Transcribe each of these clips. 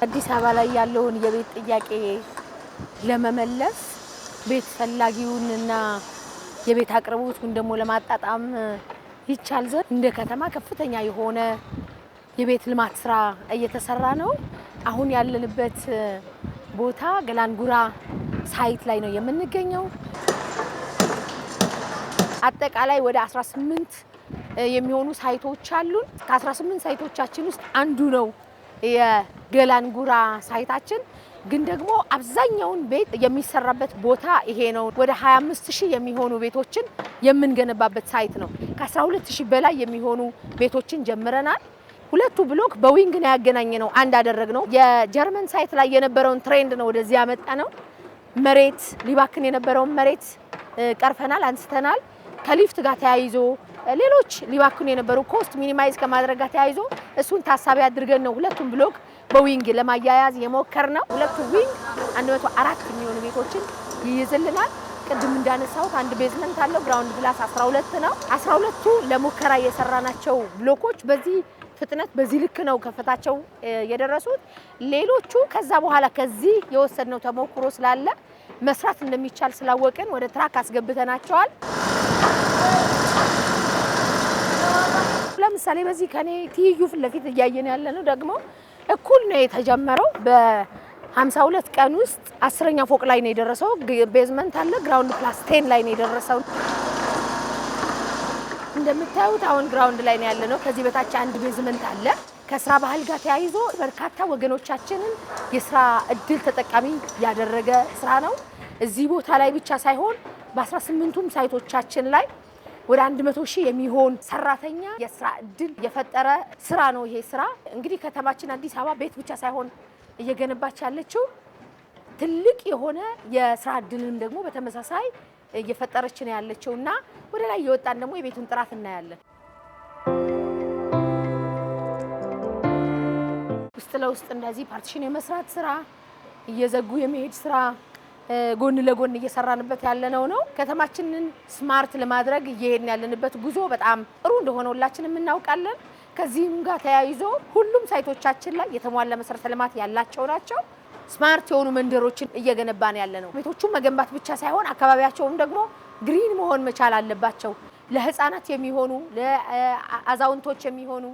አዲስ አበባ ላይ ያለውን የቤት ጥያቄ ለመመለስ ቤት ፈላጊውንና የቤት አቅርቦቱን ደግሞ ለማጣጣም ይቻል ዘንድ እንደ ከተማ ከፍተኛ የሆነ የቤት ልማት ስራ እየተሰራ ነው። አሁን ያለንበት ቦታ ገላንጉራ ሳይት ላይ ነው የምንገኘው። አጠቃላይ ወደ 18 የሚሆኑ ሳይቶች አሉን። ከ18 ሳይቶቻችን ውስጥ አንዱ ነው የገላንጉራ ሳይታችን። ግን ደግሞ አብዛኛውን ቤት የሚሰራበት ቦታ ይሄ ነው። ወደ 25000 የሚሆኑ ቤቶችን የምንገነባበት ሳይት ነው። ከ12000 በላይ የሚሆኑ ቤቶችን ጀምረናል። ሁለቱ ብሎክ በዊንግ ነው ያገናኘነው፣ አንድ አደረግነው። የጀርመን ሳይት ላይ የነበረውን ትሬንድ ነው ወደዚህ ያመጣ ነው። መሬት ሊባክን የነበረውን መሬት ቀርፈናል፣ አንስተናል። ከሊፍት ጋር ተያይዞ ሌሎች ሊባክኑ የነበሩ ኮስት ሚኒማይዝ ከማድረግ ጋር ተያይዞ እሱን ታሳቢ አድርገን ነው ሁለቱም ብሎክ በዊንግ ለማያያዝ የሞከርነው። ሁለቱ ዊንግ 104 የሚሆኑ ቤቶችን ይይዝልናል። ቅድም እንዳነሳሁት አንድ ቤዝመንት አለው፣ ግራውንድ ፕላስ 12 ነው። 12ቱ ለሙከራ የሰራናቸው ብሎኮች በዚህ ፍጥነት በዚህ ልክ ነው ከፍታቸው የደረሱት። ሌሎቹ ከዛ በኋላ ከዚህ የወሰድነው ተሞክሮ ስላለ መስራት እንደሚቻል ስላወቅን ወደ ትራክ አስገብተናቸዋል። ለምሳሌ በዚህ ከኔ ትይዩ ፊት ለፊት እያየን ያለነው ደግሞ እኩል ነው የተጀመረው። በ52 ቀን ውስጥ 10ኛ ፎቅ ላይ ነው የደረሰው። ቤዝመንት አለ፣ ግራውንድ ፕላስ 10 ላይ ነው የደረሰው። እንደምታዩት አሁን ግራውንድ ላይ ነው ያለነው። ከዚህ በታች አንድ ቤዝመንት አለ። ከስራ ባህል ጋር ተያይዞ በርካታ ወገኖቻችንን የስራ እድል ተጠቃሚ ያደረገ ስራ ነው። እዚህ ቦታ ላይ ብቻ ሳይሆን በ18ቱም ሳይቶቻችን ላይ ወደ 100,000 የሚሆን ሰራተኛ የስራ እድል የፈጠረ ስራ ነው። ይሄ ስራ እንግዲህ ከተማችን አዲስ አበባ ቤት ብቻ ሳይሆን እየገነባች ያለችው ትልቅ የሆነ የስራ እድልንም ደግሞ በተመሳሳይ እየፈጠረች ነው ያለችውና ወደ ላይ እየወጣን ደግሞ የቤቱን ጥራት እናያለን። ውስጥ ለውስጥ እንደዚህ ፓርቲሽን የመስራት ስራ፣ እየዘጉ የመሄድ ስራ ጎን ለጎን እየሰራንበት ያለነው ነው። ከተማችንን ስማርት ለማድረግ እየሄድን ያለንበት ጉዞ በጣም ጥሩ እንደሆነ ሁላችንም እናውቃለን። ከዚህም ጋር ተያይዞ ሁሉም ሳይቶቻችን ላይ የተሟላ መሰረተ ልማት ያላቸው ናቸው። ስማርት የሆኑ መንደሮችን እየገነባን ያለ ነው። ቤቶቹን መገንባት ብቻ ሳይሆን አካባቢያቸውም ደግሞ ግሪን መሆን መቻል አለባቸው። ለህፃናት የሚሆኑ፣ ለአዛውንቶች የሚሆኑ፣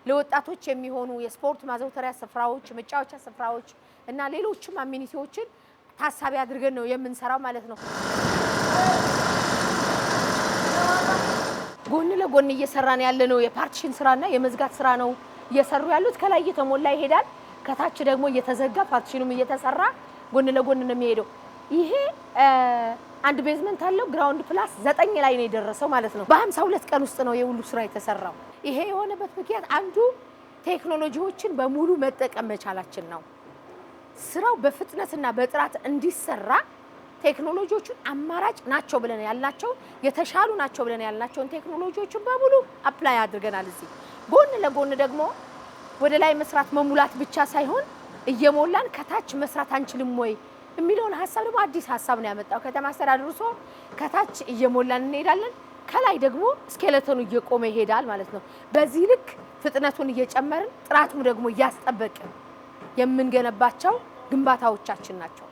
ለወጣቶች የሚሆኑ የስፖርት ማዘውተሪያ ስፍራዎች፣ መጫወቻ ስፍራዎች እና ሌሎችም አሚኒቲዎችን ታሳቢ አድርገን ነው የምንሰራው ማለት ነው። ጎን ለጎን እየሰራን ያለነው የፓርቲሽን ስራና የመዝጋት ስራ ነው እየሰሩ ያሉት። ከላይ እየተሞላ ይሄዳል፣ ከታች ደግሞ እየተዘጋ ፓርቲሽኑም እየተሰራ ጎን ለጎን ነው የሚሄደው። ይሄ አንድ ቤዝመንት አለው፣ ግራውንድ ፕላስ 9 ላይ ነው የደረሰው ማለት ነው። በ52 ቀን ውስጥ ነው የሁሉ ስራ የተሰራው። ይሄ የሆነበት ምክንያት አንዱ ቴክኖሎጂዎችን በሙሉ መጠቀም መቻላችን ነው። ስራው በፍጥነትና በጥራት እንዲሰራ ቴክኖሎጂዎቹን አማራጭ ናቸው ብለን ያልናቸው የተሻሉ ናቸው ብለን ያልናቸውን ቴክኖሎጂዎችን በሙሉ አፕላይ አድርገናል። እዚህ ጎን ለጎን ደግሞ ወደ ላይ መስራት መሙላት ብቻ ሳይሆን እየሞላን ከታች መስራት አንችልም ወይ የሚለውን ሀሳብ ደግሞ አዲስ ሀሳብ ነው ያመጣው ከተማ አስተዳደሩ። ሰው ከታች እየሞላን እንሄዳለን፣ ከላይ ደግሞ ስኬለተኑ እየቆመ ይሄዳል ማለት ነው። በዚህ ልክ ፍጥነቱን እየጨመርን ጥራቱን ደግሞ እያስጠበቅን የምንገነባቸው ግንባታዎቻችን ናቸው።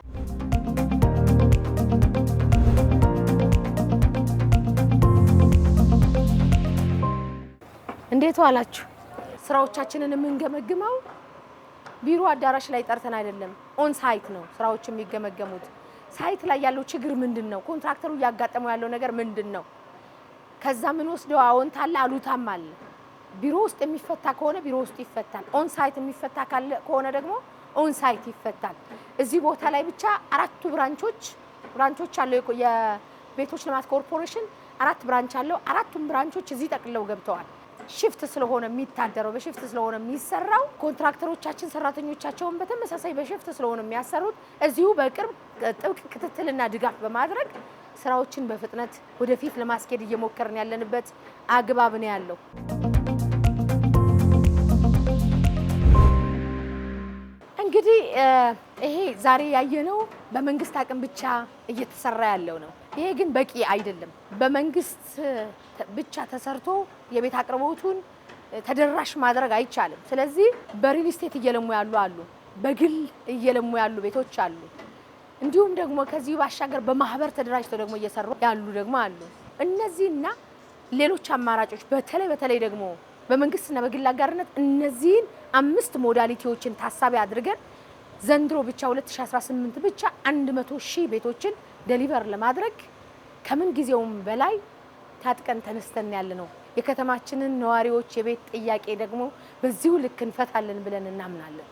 እንዴት ዋላችሁ? ስራዎቻችንን የምንገመግመው ቢሮ አዳራሽ ላይ ጠርተን አይደለም፣ ኦን ሳይት ነው ስራዎች የሚገመገሙት። ሳይት ላይ ያለው ችግር ምንድነው? ኮንትራክተሩ እያጋጠመው ያለው ነገር ምንድነው? ከዛ ምን ወስደው አዎንታ አለ አሉታም አለ። ቢሮ ውስጥ የሚፈታ ከሆነ ቢሮ ውስጥ ይፈታል። ኦን ሳይት የሚፈታ ከሆነ ደግሞ ኦን ሳይት ይፈታል። እዚህ ቦታ ላይ ብቻ 4 ብራንቾች አለው የቤቶች ልማት ኮርፖሬሽን 4 ብራንች አለው። 4ቱም ብራንቾች እዚህ ጠቅልለው ገብተዋል። ሽፍት ስለሆነ የሚታደረው በሽፍት ስለሆነ የሚሰራው ኮንትራክተሮቻችን ሰራተኞቻቸውን በተመሳሳይ በሽፍት ስለሆነ የሚያሰሩት እዚሁ በቅርብ ጥብቅ ክትትልና ድጋፍ በማድረግ ስራዎችን በፍጥነት ወደፊት ለማስኬድ እየሞከርን ያለንበት አግባብ ነው ያለው። እንግዲህ ይሄ ዛሬ ያየነው በመንግስት አቅም ብቻ እየተሰራ ያለው ነው። ይሄ ግን በቂ አይደለም። በመንግስት ብቻ ተሰርቶ የቤት አቅርቦቱን ተደራሽ ማድረግ አይቻልም። ስለዚህ በሪል ስቴት እየለሙ ያሉ አሉ። በግል እየለሙ ያሉ ቤቶች አሉ። እንዲሁም ደግሞ ከዚህ ባሻገር በማህበር ተደራጅተው ደግሞ እየሰሩ ያሉ ደግሞ አሉ። እነዚህና ሌሎች አማራጮች በተለይ ደግሞ በመንግስትና በግል አጋርነት እነዚህን 5 ሞዳሊቲዎችን ታሳቢ አድርገን ዘንድሮ ብቻ 2018 ብቻ 100,000 ቤቶችን ዴሊቨር ለማድረግ ከምን ጊዜውም በላይ ታጥቀን ተነስተን ያለነው የከተማችንን ነዋሪዎች የቤት ጥያቄ ደግሞ በዚሁ ልክ እንፈታለን ብለን እናምናለን።